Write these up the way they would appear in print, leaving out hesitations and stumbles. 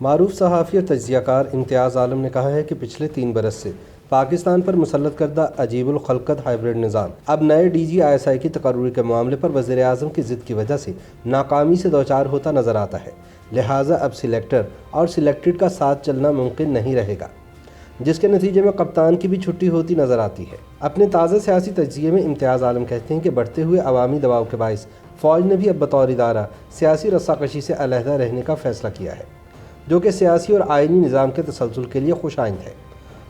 معروف صحافی اور تجزیہ کار امتیاز عالم نے کہا ہے کہ پچھلے 3 برس سے پاکستان پر مسلط کردہ عجیب الخلقت ہائیبرڈ نظام اب نئے D G I S I کی تقرری کے معاملے پر وزیر اعظم کی ضد کی وجہ سے ناکامی سے دوچار ہوتا نظر آتا ہے، لہٰذا اب سلیکٹر اور سلیکٹڈ کا ساتھ چلنا ممکن نہیں رہے گا، جس کے نتیجے میں کپتان کی بھی چھٹی ہوتی نظر آتی ہے۔ اپنے تازہ سیاسی تجزیے میں امتیاز عالم کہتے ہیں کہ بڑھتے ہوئے عوامی دباؤ کے باعث فوج نے بھی اب بطور ادارہ سیاسی رساکشی سے علیحدہ رہنے کا فیصلہ کیا ہے، جو کہ سیاسی اور آئینی نظام کے تسلسل کے لیے خوش آئند ہے۔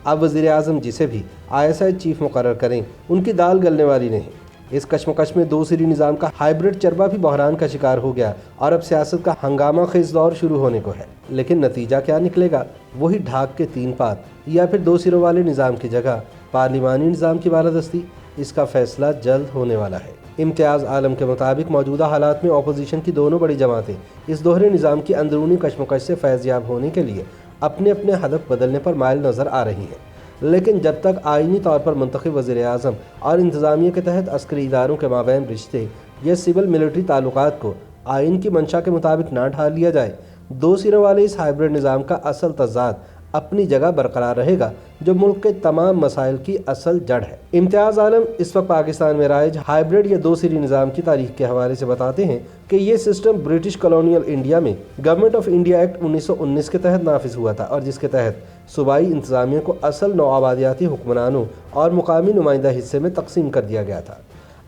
اب وزیر اعظم جسے بھی آئی ایس آئی چیف مقرر کریں ان کی دال گلنے والی نہیں۔ اس کشمکش میں 2 سری نظام کا ہائیبرڈ چربا بھی بحران کا شکار ہو گیا اور اب سیاست کا ہنگامہ خیز دور شروع ہونے کو ہے، لیکن نتیجہ کیا نکلے گا؟ وہی ڈھاک کے 3 پات یا پھر 2 سروں والے نظام کی جگہ پارلیمانی نظام کی بالادستی؟ اس کا فیصلہ جلد ہونے والا ہے۔ امتیاز عالم کے مطابق موجودہ حالات میں اپوزیشن کی دونوں بڑی جماعتیں اس دوہرے نظام کی اندرونی کشمکش سے فیض یاب ہونے کے لیے اپنے اپنے ہدف بدلنے پر مائل نظر آ رہی ہیں، لیکن جب تک آئینی طور پر منتخب وزیر اعظم اور انتظامیہ کے تحت عسکری اداروں کے مابین رشتے یا سول ملٹری تعلقات کو آئین کی منشا کے مطابق نہ ڈھال لیا جائے، 2 سروں والے اس ہائیبرڈ نظام کا اصل تضاد اپنی جگہ برقرار رہے گا، جو ملک کے تمام مسائل کی اصل جڑ ہے۔ امتیاز عالم اس وقت پاکستان میں رائج ہائیبرڈ یا 2 سری نظام کی تاریخ کے حوالے سے بتاتے ہیں کہ یہ سسٹم برٹش کالونیل انڈیا میں گورنمنٹ آف انڈیا ایکٹ 1919 کے تحت نافذ ہوا تھا، اور جس کے تحت صوبائی انتظامیہ کو اصل نوآبادیاتی حکمرانوں اور مقامی نمائندہ حصے میں تقسیم کر دیا گیا تھا۔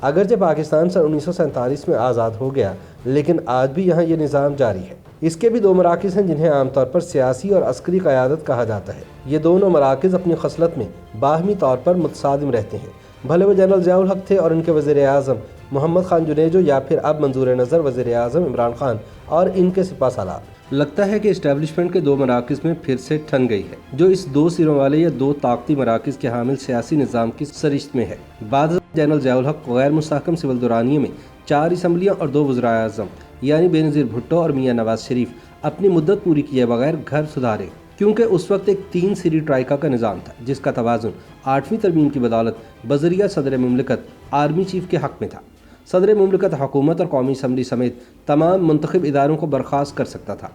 اگرچہ پاکستان سن 1947 میں آزاد ہو گیا، لیکن آج بھی یہاں یہ نظام جاری ہے۔ اس کے بھی 2 مراکز ہیں جنہیں عام طور پر سیاسی اور عسکری قیادت کہا جاتا ہے۔ یہ دونوں مراکز اپنی خصلت میں باہمی طور پر متصادم رہتے ہیں، بھلے وہ جنرل ضیاء الحق تھے اور ان کے وزیر اعظم محمد خان جنیجو، یا پھر اب منظور نظر وزیر اعظم عمران خان اور ان کے سپہ سالار۔ لگتا ہے کہ اسٹیبلشمنٹ کے 2 مراکز میں پھر سے ٹھن گئی ہے، جو اس 2 سروں والے یا 2 طاقتی مراکز کے حامل سیاسی نظام کی سرشت میں ہے۔ بعد جنرل ضیاء الحق غیر مستحکم سول دورانیے میں 4 اسمبلیاں اور 2 وزراء اعظم یعنی بے نظیر بھٹو اور میاں نواز شریف اپنی مدت پوری کیے بغیر گھر سدھارے، کیونکہ اس وقت ایک 3 سری ٹرائیکا کا نظام تھا، جس کا توازن 8ویں ترمیم کی بدولت بذریعہ صدر مملکت آرمی چیف کے حق میں تھا۔ صدر مملکت حکومت اور قومی اسمبلی سمیت تمام منتخب اداروں کو برخاست کر سکتا تھا۔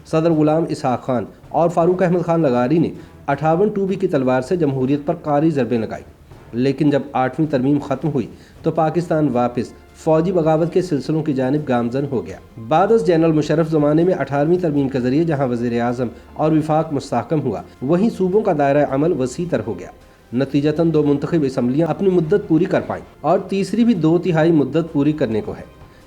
صدر غلام اسحاق خان اور فاروق احمد خان لغاری نے 58 2B کی تلوار سے جمہوریت پر قاری ضربیں لگائی، لیکن جب 8ویں ترمیم ختم ہوئی تو پاکستان واپس فوجی بغاوت کے سلسلوں کی جانب گامزن ہو گیا۔ بعد از جنرل مشرف زمانے میں 18ویں ترمیم کے ذریعے جہاں وزیر اعظم اور وفاق مستحکم ہوا، وہیں صوبوں کا دائرہ عمل وسیع تر ہو گیا۔ نتیجتاً 2 منتخب اسمبلیاں اپنی مدت پوری کر پائیں اور تیسری بھی 2/3 مدت پوری کرنے کو ہے۔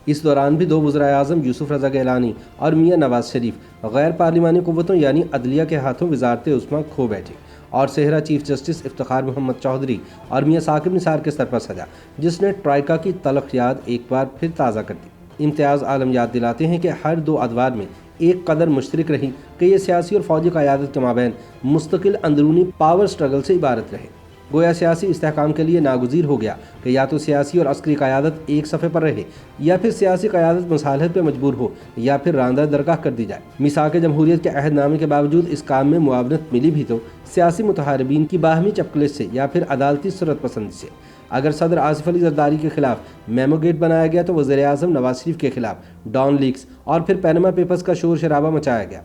اس دوران بھی 2 وزراء اعظم یوسف رضا گیلانی اور میاں نواز شریف غیر پارلیمانی قوتوں یعنی عدلیہ کے ہاتھوں وزارت عظمیٰ کھو بیٹھے، اور صحرا چیف جسٹس افتخار محمد چودھری اور میاں ثاقب نثار کے سر پر سجا، جس نے ٹرائیکا کی تلخ یاد ایک بار پھر تازہ کر دی۔ امتیاز عالم یاد دلاتے ہیں کہ ہر 2 ادوار میں ایک قدر مشترک رہی کہ یہ سیاسی اور فوجی قیادت کے مابین مستقل اندرونی پاور سٹرگل سے عبارت رہے۔ گویا سیاسی استحکام کے لیے ناگزیر ہو گیا کہ یا تو سیاسی اور عسکری قیادت ایک صفحے پر رہے، یا پھر سیاسی قیادت مصالحت پہ مجبور ہو، یا پھر راندہ درگاہ کر دی جائے۔ میثاق جمہوریت کے عہد نامے کے باوجود اس کام میں معاونت ملی بھی تو سیاسی متحاربین کی باہمی چپکلش سے یا پھر عدالتی سرعت پسندی سے۔ اگر صدر آصف علی زرداری کے خلاف میمو گیٹ بنایا گیا تو وزیر اعظم نواز شریف کے خلاف ڈان لیکس اور پھر پینما پیپرز کا شور شرابہ مچایا گیا۔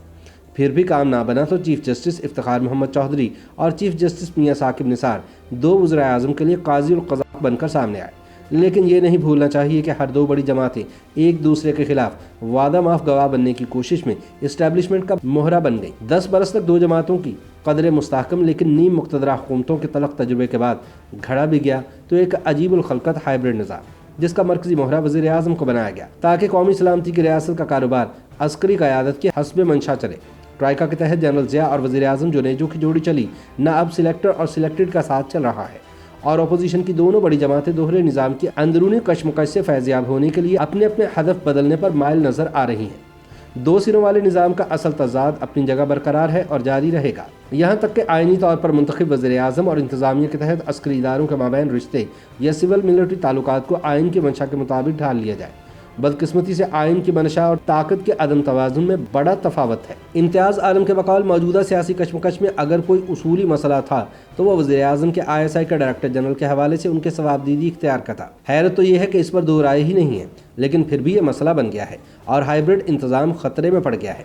پھر بھی کام نہ بنا تو چیف جسٹس افتخار محمد چودھری اور چیف جسٹس میاں ثاقب نثار 2 وزراء اعظم کے لیے قاضی القضاء بن کر سامنے آئے۔ لیکن یہ نہیں بھولنا چاہیے کہ ہر 2 بڑی جماعتیں ایک دوسرے کے خلاف وعدہ معاف گواہ بننے کی کوشش میں اسٹیبلشمنٹ کا موہرا بن گئی۔ 10 برس تک 2 جماعتوں کی قدر مستحکم لیکن نیم مقتدرہ حکومتوں کے تلخ تجربے کے بعد گھڑا بھی گیا تو ایک عجیب الخلقت ہائیبرڈ نظام، جس کا مرکزی موہرا وزیر اعظم کو بنایا گیا تاکہ قومی سلامتی کی ریاست کا کاروبار عسکری قیادت کے حسب منشا چلے۔ ٹرائیکا کے تحت جنرل ضیاء اور وزیر اعظم جنیجو کی جوڑی چلی، نہ اب سلیکٹر اور سلیکٹڈ کا ساتھ چل رہا ہے، اور اپوزیشن کی دونوں بڑی جماعتیں دوہرے نظام کی اندرونی کشمکش سے فیض یاب ہونے کے لیے اپنے اپنے ہدف بدلنے پر مائل نظر آ رہی ہیں۔ 2 سروں والے نظام کا اصل تضاد اپنی جگہ برقرار ہے اور جاری رہے گا، یہاں تک کہ آئینی طور پر منتخب وزیر اعظم اور انتظامیہ کے تحت عسکری اداروں کے مابین رشتے یا سول ملٹری تعلقات کو آئین کی منشا کے مطابق ڈھال لیا جائے۔ بدقسمتی سے آئین کی منشا اور طاقت کے عدم توازن میں بڑا تفاوت ہے۔ امتیاز عالم کے بقول موجودہ سیاسی کشمکش میں اگر کوئی اصولی مسئلہ تھا تو وہ وزیر اعظم کے آئی ایس آئی کے ڈائریکٹر جنرل کے حوالے سے ان کے ثوابدیدی اختیار کا تھا۔ حیرت تو یہ ہے کہ اس پر 2 رائے ہی نہیں ہے، لیکن پھر بھی یہ مسئلہ بن گیا ہے اور ہائیبرڈ انتظام خطرے میں پڑ گیا ہے۔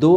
2